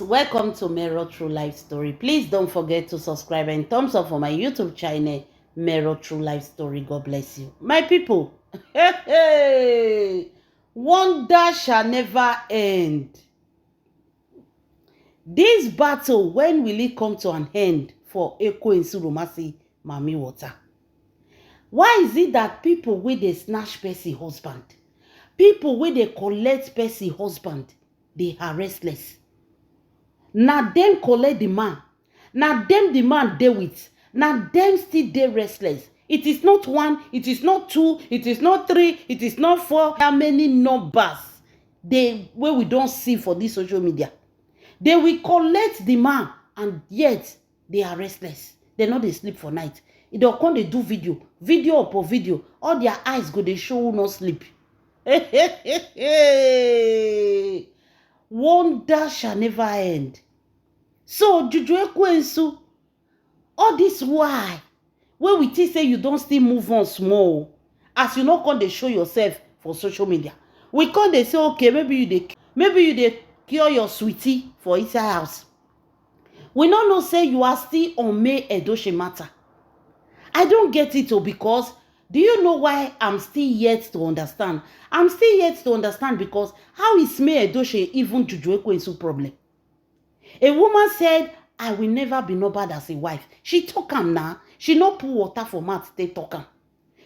Welcome to Mero True Life Story. Please don't forget to subscribe and thumbs up for my YouTube channel, Mero True Life Story. God bless you. My people, wonder shall never end. This battle, when will it come to an end for Eko Surumasi Mami Water? Why is it that people wey dey snatch person husband, people wey dey collect person husband, they are restless? Na dem collect the man, na dem the man dey with, na dem still dey restless. It is not one, it is not two, it is not three, it is not four. How many numbers wey we don see for this social media? They will collect the man and yet they are restless. They no dey sleep for night. They'll come dey do video upon video. All their eyes go dey show who no sleep. Wonder shall never end. So Juju Ekwensu, all this why when we think say you don't still move on small, as you not come dey show yourself for social media, we come dey say okay, maybe you dey cure your sweetie for inside house. We no know say you are still on May Edochie matter. I don't get it because do you know why I'm still yet to understand? I'm still yet to understand because how is May Edochie even Juju Ekwensu problem? A woman said, I will never be nobody as a wife. She talk am now. She no pour water for mouth, they talk am.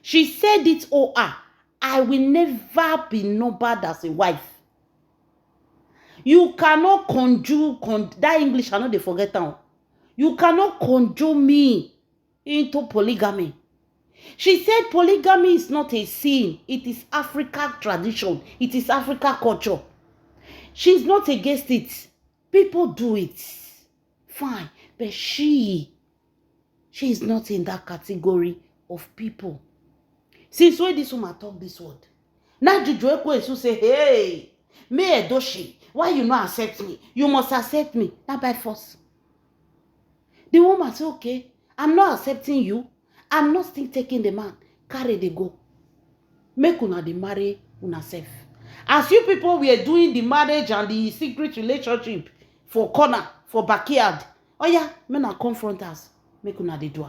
She said it, I will never be nobody as a wife. You cannot conjure, that English, I know they forget now. You cannot conjure me into polygamy. She said polygamy is not a sin. It is African tradition. It is African culture. She's not against it. People do it. Fine. But she is not in that category of people. Since when this woman talk this word? Now Juju Ekwensu say, hey, May Edochie, why you not accept me? You must accept me. Not by force. The woman say, okay, I'm not accepting you. I'm not still taking the man. Carry the go. Make una the marry una self. As you people were doing the marriage and the secret relationship for corner, for backyard. Oh yeah, men are confront us. Make una the do.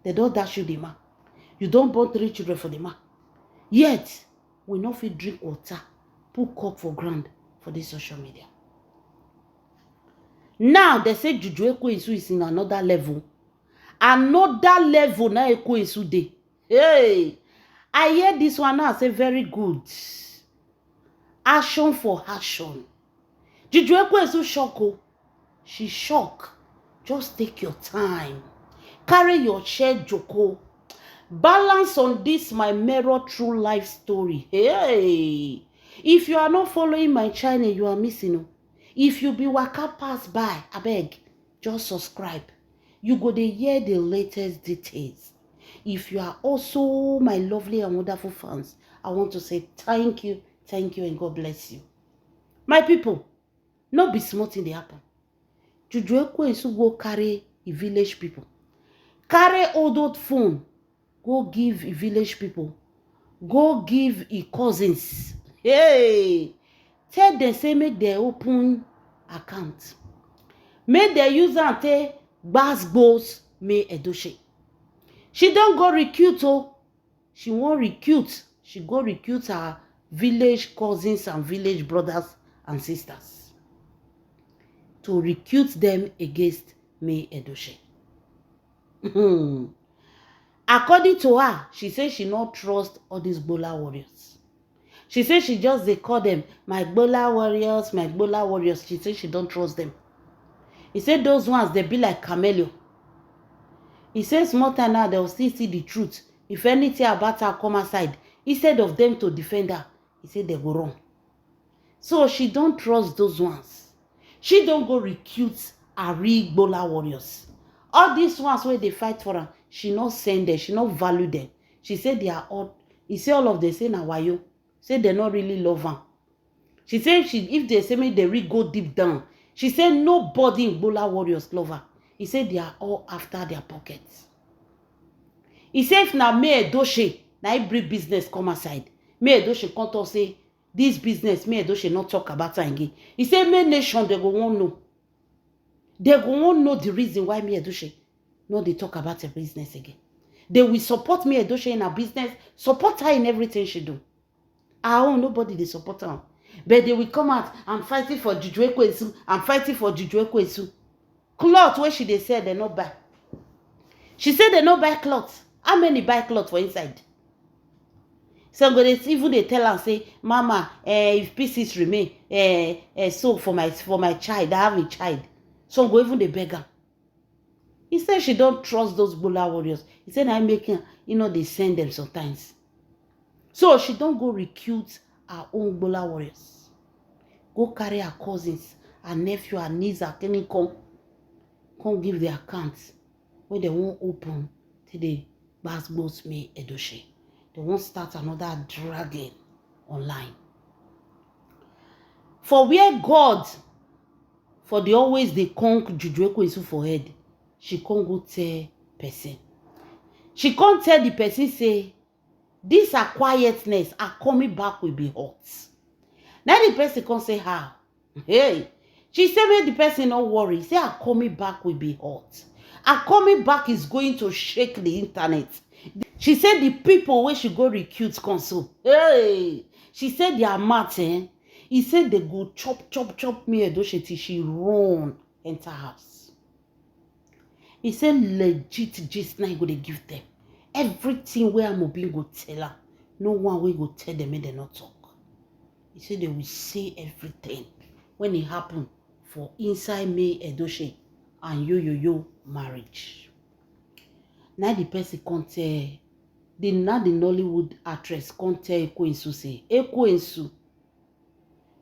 They don't dash you the man. You don't born 3 children for the man. Yet, we no fit drink water, put cup for ground for this social media. Now they say Juju Ekwensu is in another level. Another level na Ekwensu dey. Hey, I hear this one now say very good. Action for action. Juju Ekwensu shock. She shock. Just take your time. Carry your chair, Joko. Balance on this my Mero True Life Story. Hey, if you are not following my channel, you are missing. If you be waka pass by, abeg, just subscribe. You go dey hear the latest details. If you are also my lovely and wonderful fans, I want to say thank you, and God bless you. My people, no be small thing dey happen. Juju Ekwensu go carry a village people. Carry old phone. Go give a village people. Go give a cousins. Hey, tell them say make they open account. Make they use am take gbas May Edochie. She don't go recruit. She won't recruit. She go recruit her village cousins and village brothers and sisters to recruit them against May Edochie. According to her, she says she not trust all these Gbola warriors. She says she just they call them my Gbola warriors, my Gbola warriors. She says she don't trust them. He said those ones they be like chameleon. He says more time now they will still see the truth. If anything about her come aside, instead of them to defend her, he said they go wrong. So she don't trust those ones. She don't go recruit her real Gbola warriors. All these ones where they fight for her, she not send them, she not value them. She said they are all, he said all of them say na wayo. Say they not really love her. She said if they say me they really go deep down, she said nobody in Gbola warriors love her. He said they are all after their pockets. He said if na May Edochie, na he bring business come aside. May Edochie come say this business, May Edochie not talk about her again. He said May nation they go want know. They won't know the reason why me Edochie no they talk about her business again. They will support me Edochie in her business, support her in everything she do. Nobody they support her. But they will come out, I'm fighting for Juju Ekwensu, I'm fighting for Juju Ekwensu. Cloth where she they said they not buy. She said they not buy cloth. How many buy cloth for inside? So even they tell her say, Mama, if pieces remain, so for my child, I have a child. So go even the beggar. He said she don't trust those Bola warriors. He said I'm making, they send them sometimes. So she don't go recruit her own Bola warriors. Go carry her cousins, her nephew, her niece, her can come give their accounts when they won't open till they boss me Edochie. They won't start another dragging online. For where God, for the always they conk Juju Ekwensu for head, she can't go tell person. She can't tell the person say, this her quietness, her coming back will be hot. Now the person can't say how. Hey, she said make the person not worry. Say her coming back will be hot. Her coming back is going to shake the internet. She said the people where she go recruit console. Hey, she said their mouth, he said they go chop me Edochie till she run enter house. He said legit gist now go they give them. Everything where Amobi go tell her. No one will go tell them and they not talk. He said they will say everything when it happened for inside me Edochie and yo marriage. Now the person can't tell. The Nollywood actress can't tell Ekwensu say, Ekwensu,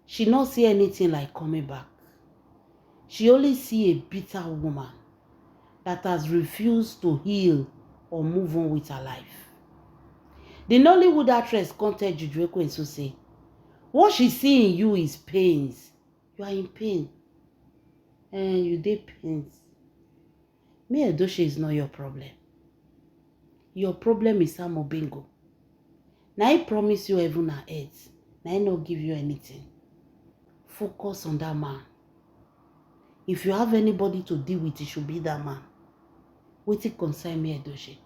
she not see anything like coming back. She only see a bitter woman that has refused to heal or move on with her life. The Nollywood actress can't tell Juju Ekwensu say, what she see in you is pains. You are in pain. And you dey pains. Me Edochie is not your problem. Your problem is Sam Obingo. Now he promise you heaven and earth. Now he not give you anything. Focus on that man. If you have anybody to deal with, it should be that man. Wait it concern me Edochie.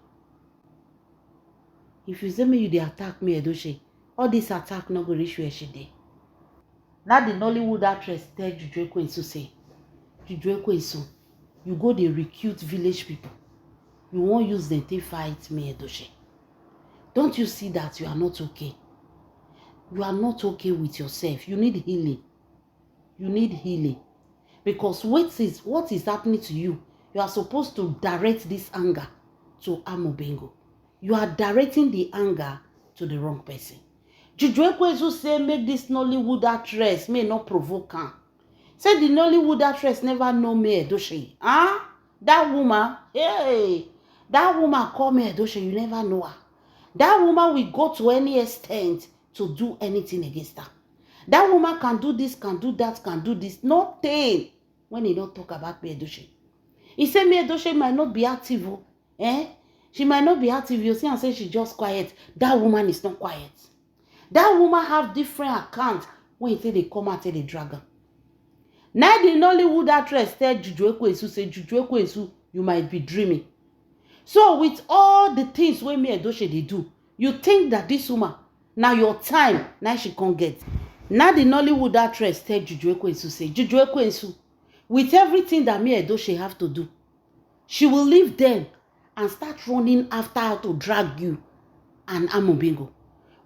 If you say me you dey attack me Edochie, all this attack not go reach where she dey. Now the Nollywood actress tell Juju Ekwensu say, Juju Ekwensu, you go dey recruit village people. You won't use them to fight me Edochie. Don't you see that you are not okay? You are not okay with yourself. You need healing. You need healing. Because what is happening to you? You are supposed to direct this anger to Amobengo. You are directing the anger to the wrong person. Juju Ekwensu say make this Nollywood actress may not provoke her. Say the Nollywood actress never know me Edochie. Huh? That woman, hey, that woman call me Edochie, you never know her. That woman will go to any extent to do anything against her. That woman can do this, can do that, can do this. Nothing when he don't talk about me Edochie. He said me Edochie might not be active. She might not be active. You see and say she's just quiet. That woman is not quiet. That woman have different accounts when he say they come out and they drag her. Now the Nollywood actress tell Juju Ekwensu say, Juju Ekwensu, you might be dreaming. So with all the things wey me Edochie they do, you think that this woman, now your time, now she can't get. Now the Nollywood actress tell Juju Ekwensu say, Juju Ekwensu, with everything that me Edochie have to do, she will leave them and start running after her to drag you and Amobengo.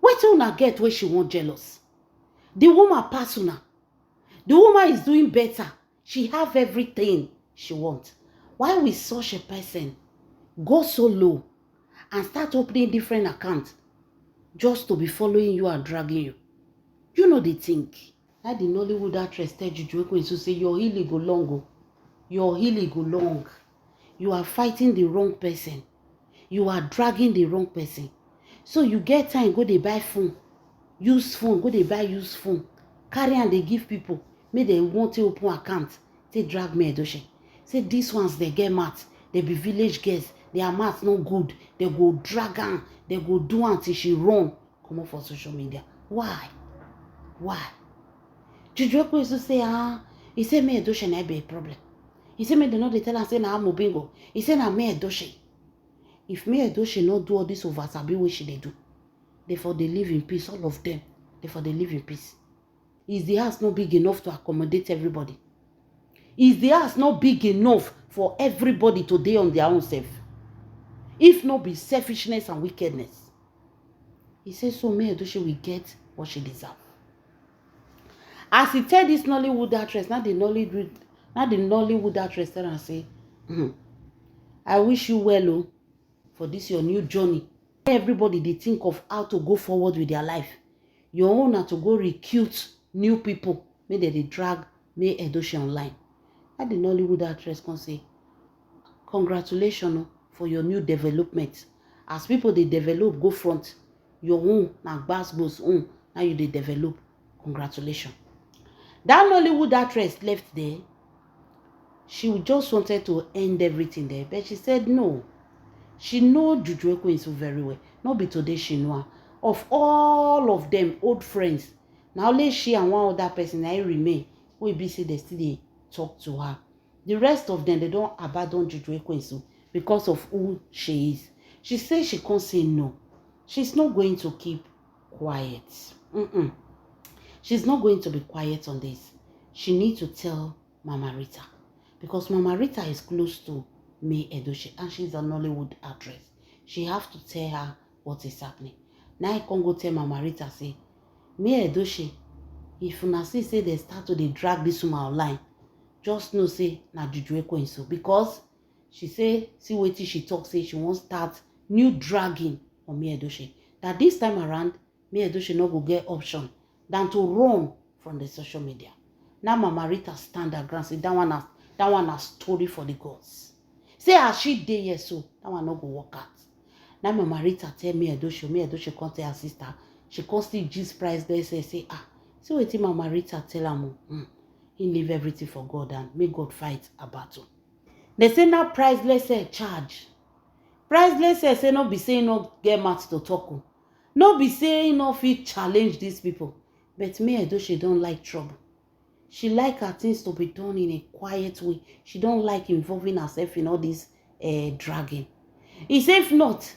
Wait till una get where she won't jealous. The woman pass una. The woman is doing better. She have everything she wants. Why will such a person go so low and start opening different accounts just to be following you and dragging you? You know they think. That the Nollywood actress tell Juju Ekwensu say your healing go long. Your healing go long. You are fighting the wrong person. You are dragging the wrong person. So you get time, go they buy phone. Use phone, go they buy use phone. Carry and they give people. May they want to open account. They drag me Edochie. Say these ones they get mad. They be village girls. Their math not good. They go drag her. They go do until she run. Come up for social media. Why? Why? Juju Ekwensu say, he say me Edochie na be a problem. He said, me they know they tell am say na Amobingo. He said, na me Edochie. If me Edochie not do all this over sabi what she they do, therefore they live in peace, all of them. Therefore they live in peace. Is the house not big enough to accommodate everybody? Is the house not big enough for everybody to dey on their own self? If not be selfishness and wickedness. He says, so me Edochie will get what she deserves. As he tell this Nollywood actress, not the Nollywood actress tell and say, I wish you well, oh, for this your new journey. Everybody they think of how to go forward with their life. Your own are to go recruit new people. May they drag me Edochie online. And the Nollywood actress can say, congratulations for your new development. As people they develop, go front. Your own na gbas own. Now you they develop. Congratulations. That Nollywood actress left there. She just wanted to end everything there. But she said no. She know Juju Ekwensu very well. Not be today she know her. Of all of them, old friends. Now only she and one other person I remain. We be say they still talk to her. The rest of them, they don't abandon Juju Ekwensu because of who she is. She says she can't say no. She's not going to keep quiet. She's not going to be quiet on this. She needs to tell Mama Rita. Because Mama Rita is close to May Edochie and she's a Nollywood actress. She have to tell her what is happening. Now I can go tell Mama Rita say, May Edochie, if una see say they start to drag this woman online, just know say na Juju Ekwensu. Because she say, see wetin she talk, say she won't start new dragging on May Edochie. That this time around, May Edochie no go get option than to run from the social media. Now Mama Rita stand her ground, say that one a story for the gods. Say as she dey here so, that one no go work out. Now Mama Rita tell May Edochie come tell her sister, she come still gist priceless say, see wetin Mama Rita tell am, he leave everything for God and make God fight a battle. They say now priceless charge. Priceless say no be saying no get mouth to talk. No be saying no fit challenge these people. But May Edochie don't like trouble. She like her things to be done in a quiet way. She don't like involving herself in all this dragging. He say if not,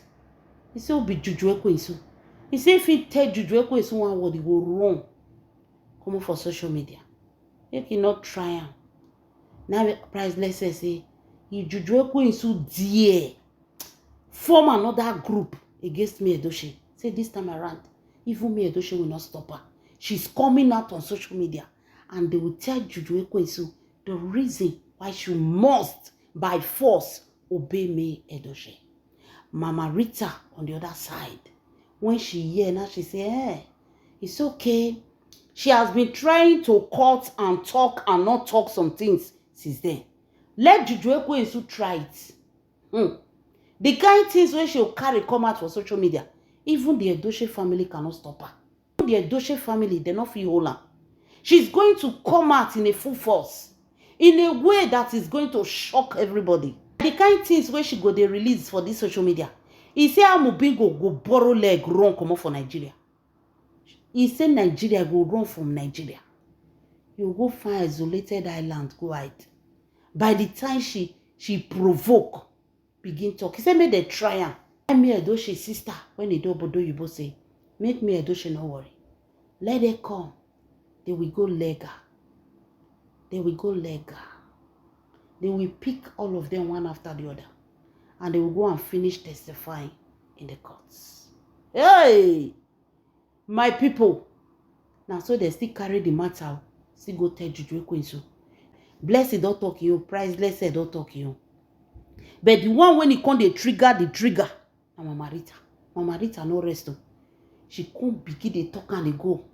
he say be Juju Ekwensu. He say if he tell Juju Ekwensu one word, he go wrong. Come for social media. He cannot try him. Now priceless say, if Juju Ekwensu dear form another group against May Edochie. Say this time around, even May Edochie will not stop her. She's coming out on social media and they will tell Juju Ekwensu the reason why she must by force obey May Edochie. Mama Rita on the other side, when she hear now, she say, it's okay. She has been trying to cut and talk and not talk some things since then. Let Juju Ekwensu try it. The kind things when she'll carry come out for social media, even the Edochie family cannot stop her. The Edochie family, they're not feel hold her. She's going to come out in a full force, in a way that is going to shock everybody. The kind things where she go they release for this social media. He say Amobingo go borrow leg run come up for Nigeria. He say Nigeria go run from Nigeria. You go find isolated island, go hide. By the time she provoke, begin talk. He say make they try am. May Edochie sister, when they do Obodo Yibo say, make May Edochie no worry. Let it come. They will go legal. They will go legal. They will pick all of them one after the other. And they will go and finish testifying in the courts. Hey! My people. Now so they still carry the matter. Still go tell Juju Ekwensu. Blessed don't talk you. Priceless don't talk you. But the one when he come they trigger the trigger. And Mama Rita. Mama Rita no rest. She come begin they talk and they go.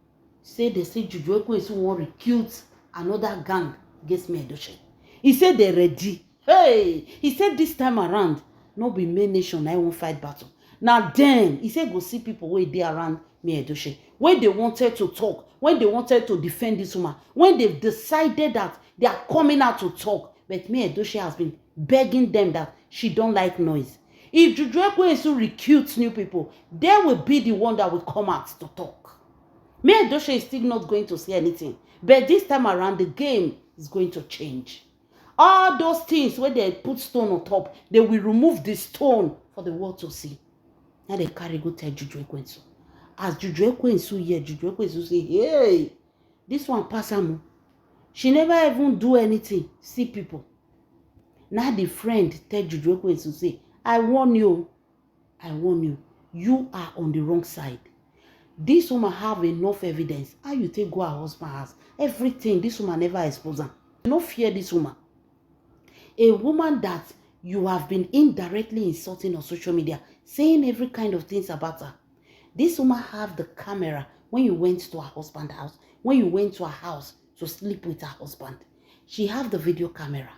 Say they say Juju Ekwensu want to recruit another gang against May Edochie. He said they're ready. Hey! He said this time around, no be main nation I won't fight battle. Now then, he said go see people where they around May Edochie. When they wanted to talk, when they wanted to defend this woman, when they've decided that they are coming out to talk, but May Edochie has been begging them that she don't like noise. If Juju Ekwensu recruits new people, they will be the one that will come out to talk. May Edochie is still not going to say anything. But this time around, the game is going to change. All those things where they put stone on top, they will remove the stone for the world to see. Now they carry go tell Juju Ekwensu. As Juju Ekwensu hear, Juju Ekwensu say, hey, this one pass am. She never even do anything. See people. Now the friend tell Juju Ekwensu say, I warn you. I warn you. You are on the wrong side. This woman have enough evidence. How you take go her husband's house? Everything. This woman never expose her. No fear this woman. A woman that you have been indirectly insulting on social media, saying every kind of things about her. This woman have the camera when you went to her husband's house, when you went to her house to sleep with her husband. She have the video camera.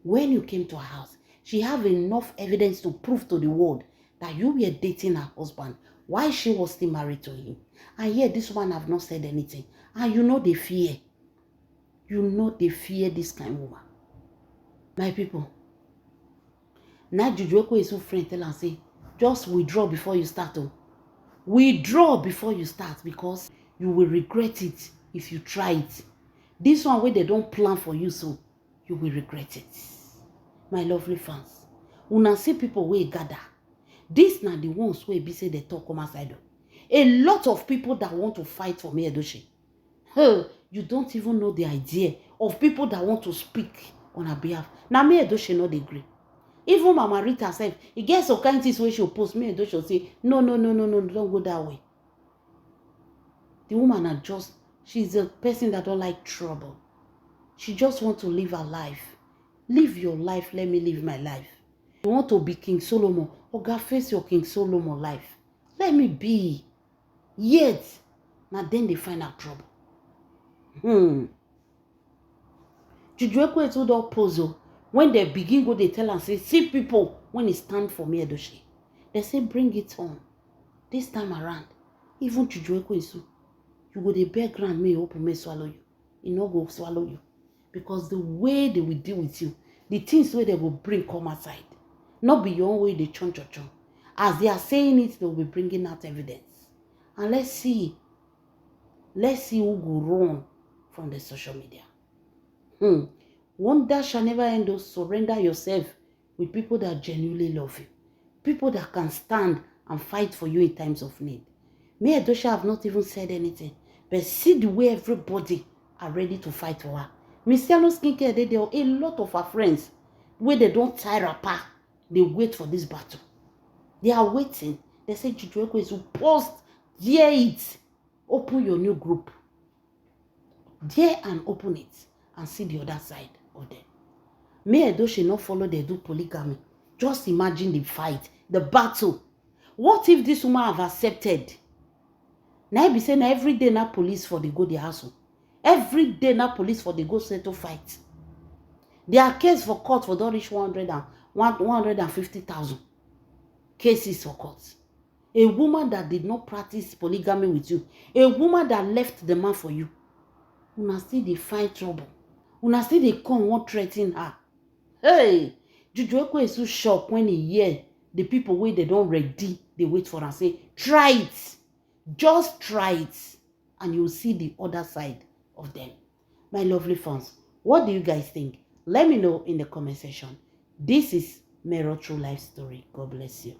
When you came to her house, she have enough evidence to prove to the world that you were dating her husband while she was still married to him. And yet this woman have not said anything. And you know they fear. You know they fear this kind of woman. My people, now Juju Ekwensu friend tell and say, just withdraw before you start. Oh. Withdraw before you start because you will regret it if you try it. This one where they don't plan for you, so you will regret it. My lovely fans, una see people where gather. These are the ones where be say they talk come outside. A lot of people that want to fight for me Edochie. You don't even know the idea of people that want to speak on her behalf. Now me Edochie not agree. Even Mama Rita herself, it gets some kind of things where she'll post me Edochie say, no, don't go that way. The woman are just, she's a person that don't like trouble. She just want to live her life. Live your life, let me live my life. You want to be King Solomon, Oga, face your King Solomon life. Let me be. Yet, now then they find out trouble. Juju Ekwensu don puzzle. When they begin go, they tell and say, see people, when it's time for me Edochie. They say, bring it on. This time around, even Juju Ekwensu, you go dey beg ground me open me swallow you. It no go swallow you. Because the way they will deal with you, the things where they will bring come outside. Not be your own way they chon. As they are saying it, they will be bringing out evidence. And let's see who will run from the social media. Wonder shall never end. Surrender yourself with people that genuinely love you. People that can stand and fight for you in times of need. Me Edochie have not even said anything. But see the way everybody are ready to fight for her. Mr. Skincare, there are a lot of her friends where they don't tie rapper. They wait for this battle. They are waiting. They say Juju Ekwensu post, dare it. Open your new group. Dare and open it and see the other side of them. Me Edochie not follow they do polygamy. Just imagine the fight, the battle. What if this woman have accepted? Now be saying every day na police for the go their house. Every day na police for the go settle fight. Their case for court for don't reach 150,000 cases for court. A woman that did not practice polygamy with you. A woman that left the man for you. Una still dey find trouble. Una still dey come want threaten her. Hey, Juju Ekwensu shock when he hear the people where they don't ready, they wait for and say, try it. Just try it. And you'll see the other side of them. My lovely fans, what do you guys think? Let me know in the comment section. This is Mero True Life Story. God bless you.